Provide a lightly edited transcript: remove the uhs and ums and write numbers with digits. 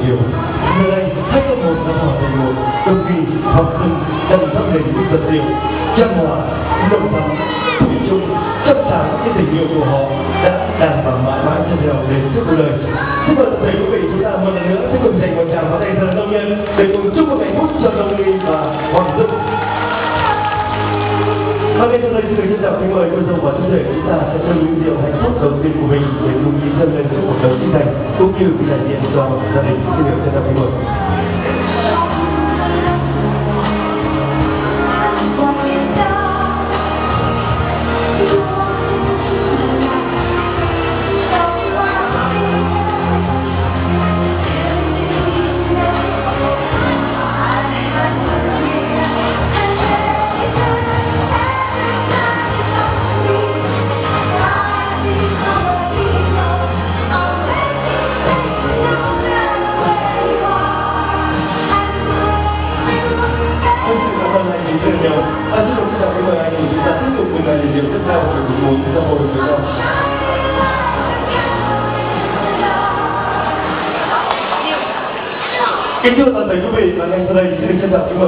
hiểu. Nơi đây hai có một là hòa thành một, đồng kỳ học sinh đang thắp nền những vật liệu trang hòa nồng thắm thủy chung chấp sáng những tình yêu của họ đã đàn và mãi mãi trên theo đến suốt cuộc đời. Xin mời thầy quý vị chúng ta một lần nữa sẽ cùng dành một tràng pháo tay thật đông nhân để cùng chúc một hạnh phúc cho Đông Ly và Hoàng Dũng. Và ngay sau đây xin được trân trọng kính mời cô dâu và chú rể chúng ta sẽ trao ly rượu hạnh phúc đầu tiên của mình để cùng nhìn dâng lên chúc một đời sinh thành cũng như vì đại diện cho gia đình. Xin được trân trọng kính mời. Xin được chào quý mời anh chúng ta tiếp tục cùng ngày làm việc tiếp theo của cuộc muốn xã hội với nhau. Kính thưa toàn thể quý vị và ngay sau đây xin được trân trọng kính mời